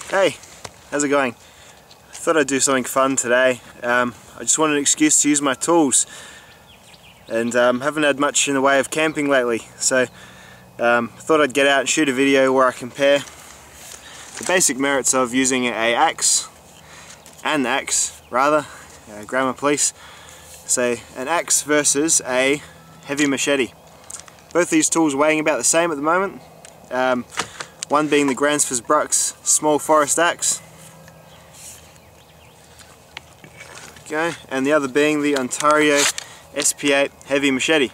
Hey, how's it going? I thought I'd do something fun today. I just wanted an excuse to use my tools, and haven't had much in the way of camping lately, so thought I'd get out and shoot a video where I compare the basic merits of using an axe, grammar please, so an axe versus a heavy machete. Both these tools weighing about the same at the moment. One being the Gransfors small forest axe, okay, and the other being the Ontario SP8 heavy machete.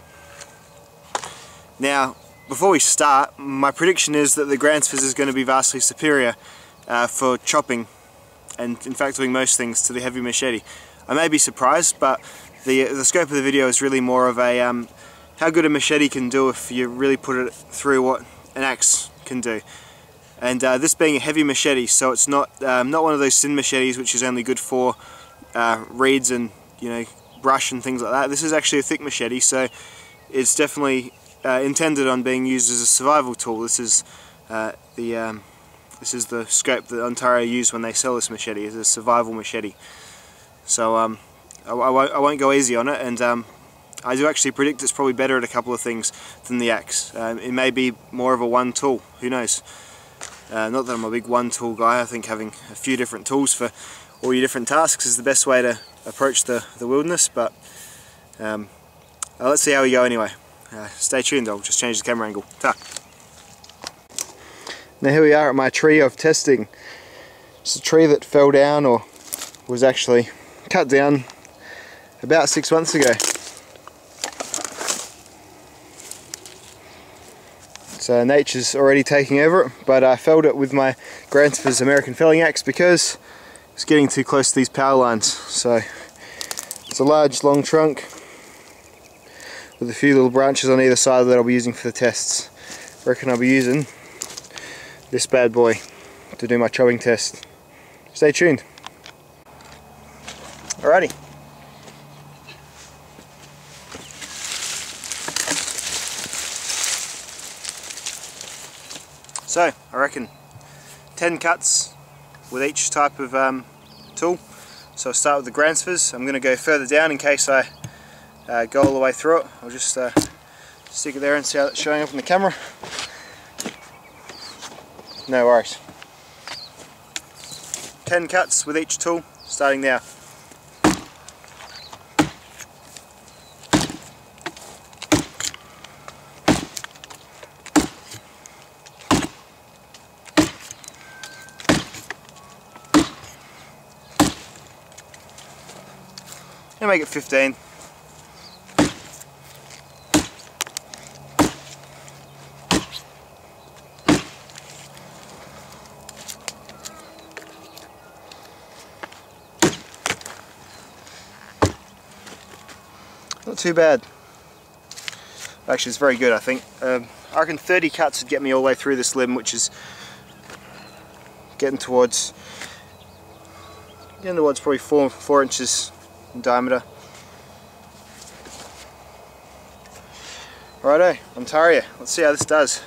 Now, before we start, my prediction is that the Gransfors is going to be vastly superior for chopping, and in fact doing most things, to the heavy machete. I may be surprised, but the scope of the video is really more of a how good a machete can do if you really put it through what an axe can do. And this being a heavy machete, so it's not one of those thin machetes which is only good for reeds and brush and things like that. This is actually a thick machete, so it's definitely intended on being used as a survival tool. This is the scope that Ontario use when they sell this machete. It's a survival machete. So I won't go easy on it, and I do actually predict it's probably better at a couple of things than the axe. It may be more of a one tool, who knows. Not that I'm a big one tool guy. I think having a few different tools for all your different tasks is the best way to approach the wilderness, but let's see how we go anyway. Stay tuned, I'll just change the camera angle. Ta. Now here we are at my tree of testing. It's a tree that fell down, or was actually cut down about 6 months ago. So nature's already taking over it, but I felled it with my Gransfors American felling axe because it's getting too close to these power lines. So it's a large long trunk with a few little branches on either side that I'll be using for the tests. I reckon I'll be using this bad boy to do my chopping test. Stay tuned. Alrighty. So, I reckon 10 cuts with each type of tool. So I'll start with the Gransfors. I'm going to go further down in case I go all the way through it. I'll just stick it there and see how it's showing up in the camera. No worries. 10 cuts with each tool, starting now. I'll make it 15. Not too bad. Actually, it's very good, I think. I reckon 30 cuts would get me all the way through this limb, which is getting towards probably 4 inches in diameter. Righto, Ontario. Let's see how this does.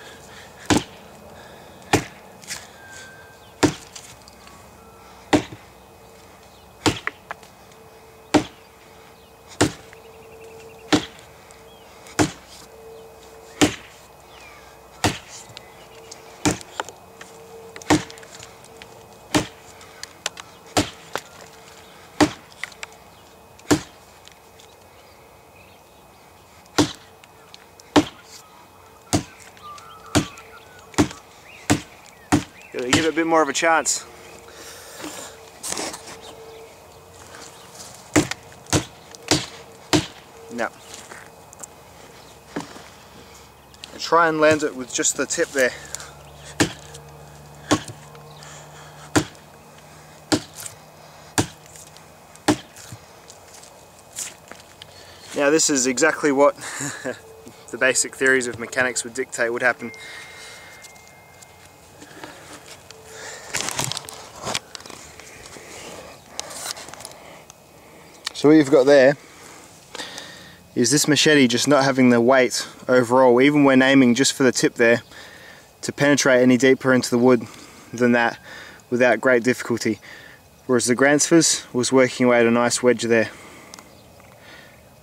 Gotta give it a bit more of a chance. No. I try and land it with just the tip there. Now this is exactly what the basic theories of mechanics would dictate would happen. So what you've got there is this machete just not having the weight overall, even when aiming just for the tip there, to penetrate any deeper into the wood than that, without great difficulty, whereas the Gransfors was working away at a nice wedge there.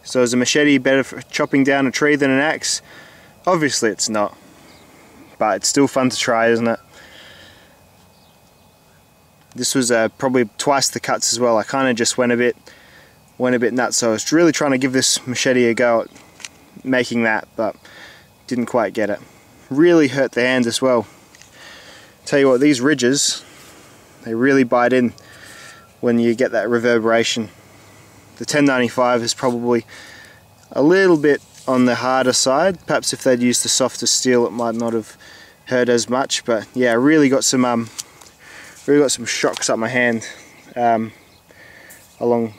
So is a machete better for chopping down a tree than an axe? Obviously it's not, but it's still fun to try, isn't it? This was probably twice the cuts as well. I kind of just went a bit nuts, so I was really trying to give this machete a go at making that, but didn't quite get it. Really hurt the hand as well. Tell you what, these ridges, they really bite in when you get that reverberation. The 1095 is probably a little bit on the harder side. Perhaps if they'd used the softer steel it might not have hurt as much, but yeah, I really got some shocks up my hand,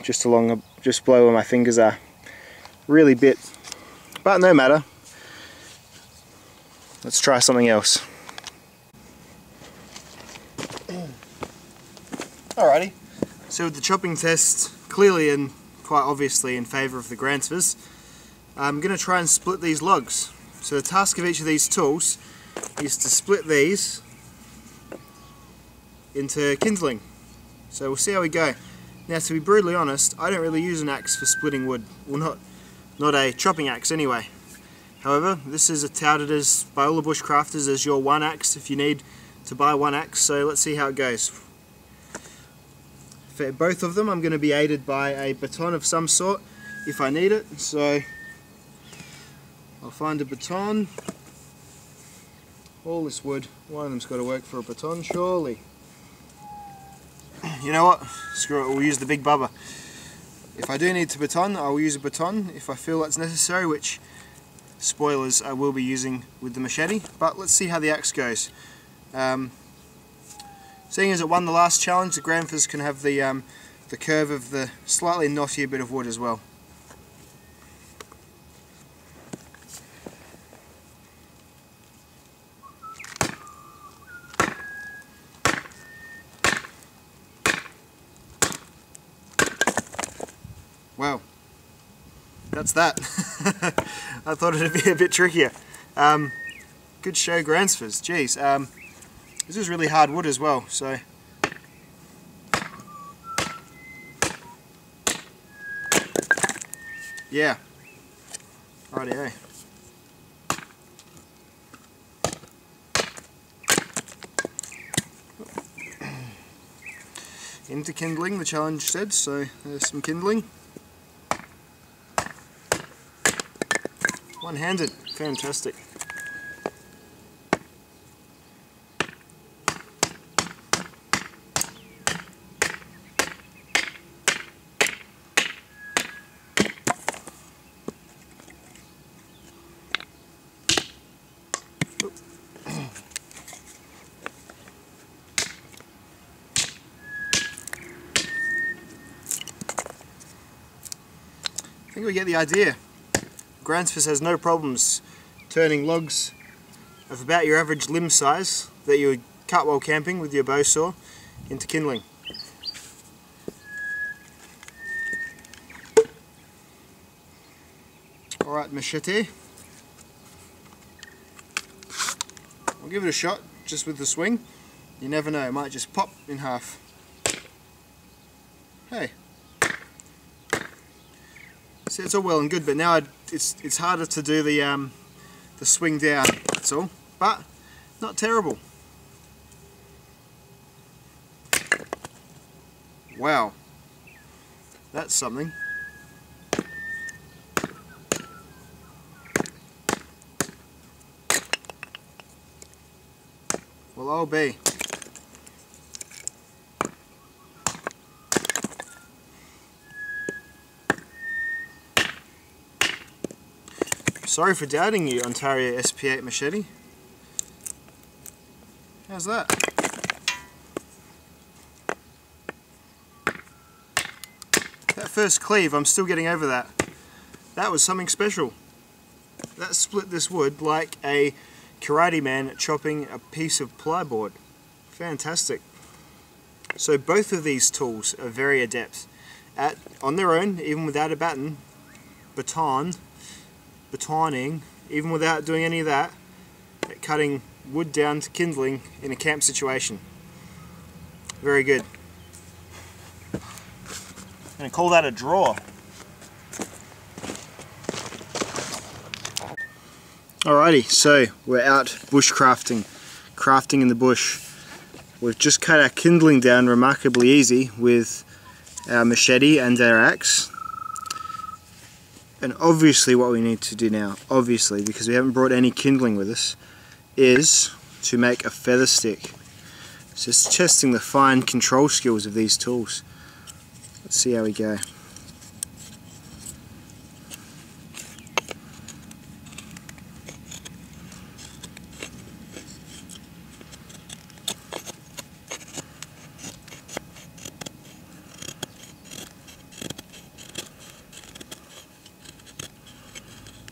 just below where my fingers are. Really bit, but no matter. Let's try something else. Alrighty, so with the chopping test clearly and quite obviously in favour of the Gransfors, I'm going to try and split these logs. So the task of each of these tools is to split these into kindling. So we'll see how we go. Now, to be brutally honest, I don't really use an axe for splitting wood. Well, not a chopping axe anyway. However, this is touted as by all the bushcrafters as your one axe if you need to buy one axe, so let's see how it goes. For both of them I'm going to be aided by a baton of some sort if I need it, so I'll find a baton. All this wood, one of them's got to work for a baton surely. You know what, screw it, we'll use the big bubba. If I do need to baton, I'll use a baton if I feel that's necessary, which, spoilers, I will be using with the machete, but let's see how the axe goes. Seeing as it won the last challenge, the Gransfors can have the curve of the slightly knottier bit of wood as well. Wow, that's that. I thought it'd be a bit trickier. Good show, Gransfors. Jeez. This is really hard wood as well, so yeah. Rightio. Into kindling, the challenge said, so there's some kindling. One-handed, fantastic. I think we get the idea. Gransfors has no problems turning logs of about your average limb size that you would cut while camping with your bow saw into kindling. Alright, Machete. I'll give it a shot just with the swing. You never know, it might just pop in half. Hey. See, it's all well and good, but now it's harder to do the swing down, that's all. But not terrible. Wow, that's something. Well, I'll be. Sorry for doubting you, Ontario SP8 Machete. How's that? That first cleave, I'm still getting over that. That was something special. That split this wood like a karate man chopping a piece of plyboard. Fantastic. So both of these tools are very adept at, on their own, even without a batoning, even without doing any of that, at cutting wood down to kindling in a camp situation. Very good. I'm going to call that a draw. Alrighty, so we're out bushcrafting, crafting in the bush. We've just cut our kindling down remarkably easy with our machete and our axe. And obviously what we need to do now, obviously, because we haven't brought any kindling with us, is to make a feather stick. Just testing the fine control skills of these tools. Let's see how we go.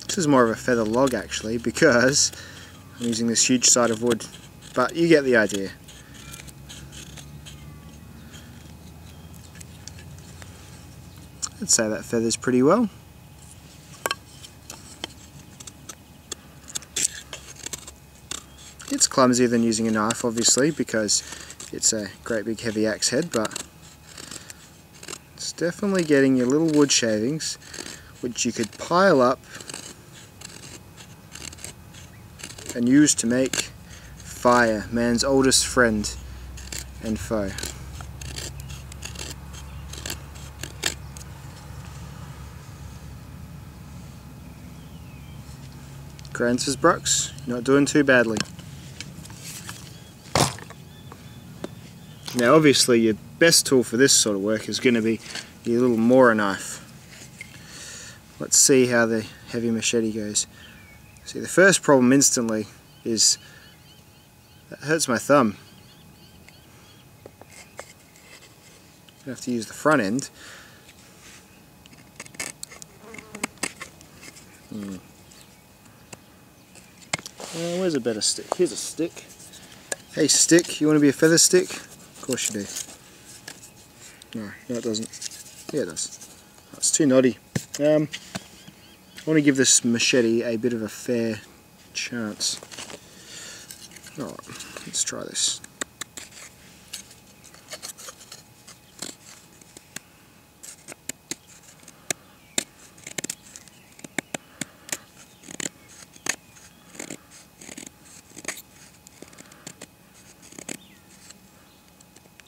This is more of a feather log actually, because I'm using this huge side of wood, but you get the idea. I'd say that feathers pretty well. It's clumsier than using a knife obviously, because it's a great big heavy axe head, but it's definitely getting your little wood shavings which you could pile up and use to make fire, man's oldest friend and foe. Gransfors Brooks, you're not doing too badly. Now obviously your best tool for this sort of work is going to be your little Mora knife. Let's see how the heavy machete goes. See, the first problem instantly is that hurts my thumb. I have to use the front end. Where's a better stick? Here's a stick. Hey stick, you want to be a feather stick? Of course you do. No, it doesn't. Yeah, it does. Oh, it's too knotty. I want to give this machete a bit of a fair chance. Alright, let's try this.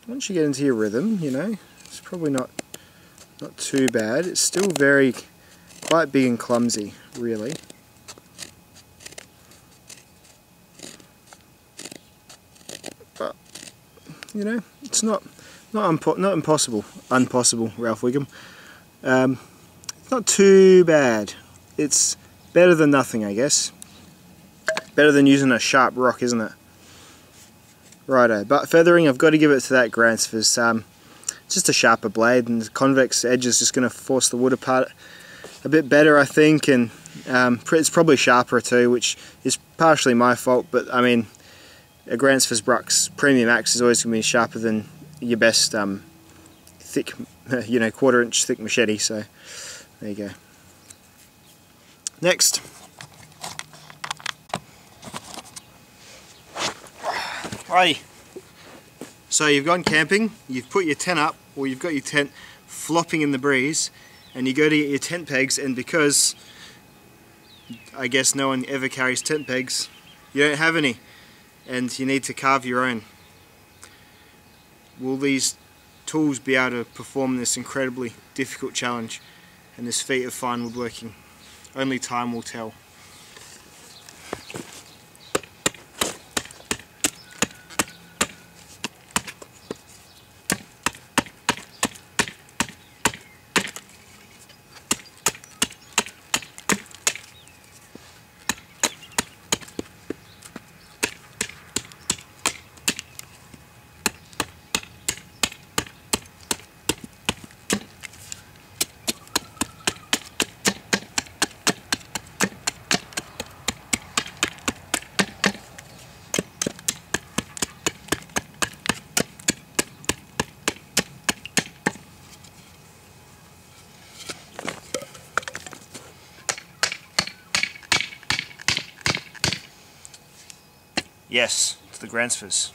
Once you get into your rhythm, you know, it's probably not too bad. It's still quite big and clumsy, really. But you know, it's not impossible. Unpossible, Ralph Wiggum. It's not too bad. It's better than nothing, I guess. Better than using a sharp rock, isn't it? Righto, but feathering, I've got to give it to that Gransfors. Just a sharper blade, and the convex edge is just going to force the wood apart a bit better, I think, and it's probably sharper too, which is partially my fault, but I mean, a Gransfors Brux Premium Axe is always going to be sharper than your best thick, you know, 1/4 inch thick machete, so there you go. Next. Righty, so you've gone camping, you've put your tent up, or you've got your tent flopping in the breeze, and you go to get your tent pegs, and because I guess no one ever carries tent pegs, you don't have any, and you need to carve your own. Will these tools be able to perform this incredibly difficult challenge and this feat of fine woodworking? Only time will tell. Yes, it's the Gransfors.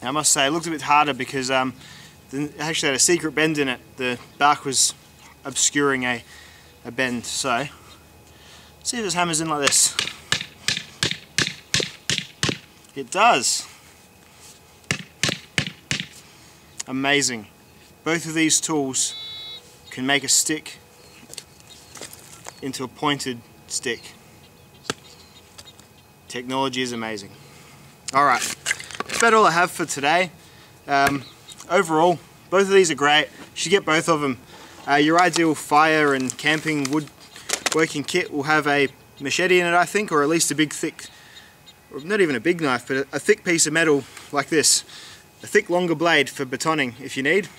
Now, I must say it looked a bit harder because it actually had a secret bend in it. The bark was obscuring a bend. So let's see if this hammers in like this. It does. Amazing. Both of these tools can make a stick into a pointed stick. Technology is amazing. Alright, that's about all I have for today. Overall, both of these are great. You should get both of them. Your ideal fire and camping woodworking kit will have a machete in it, I think, or at least a big thick, or not even a big knife, but a thick piece of metal like this. A thick longer blade for batoning if you need.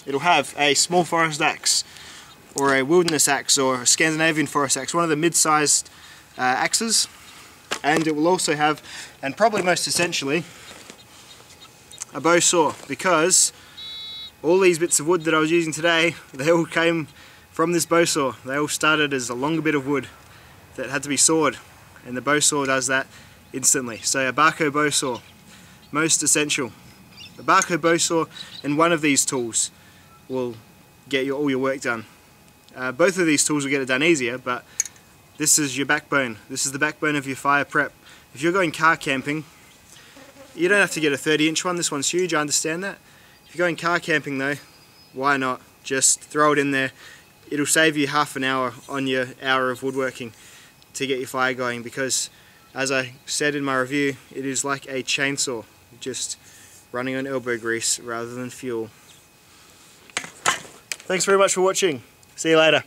It'll have a small forest axe, or a wilderness axe, or a Scandinavian forest axe, one of the mid-sized axes. And it will also have, and probably most essentially, a bow saw, because all these bits of wood that I was using today, they all came from this bow saw. They all started as a longer bit of wood that had to be sawed, and the bow saw does that instantly. So a Barco bow saw, most essential. A Barco bow saw and one of these tools will get all your work done. Both of these tools will get it done easier, but this is your backbone. This is the backbone of your fire prep. If you're going car camping, you don't have to get a 30-inch one. This one's huge, I understand that. If you're going car camping though, why not? Just throw it in there. It'll save you half an hour on your hour of woodworking to get your fire going, because as I said in my review, it is like a chainsaw, just running on elbow grease rather than fuel. Thanks very much for watching. See you later.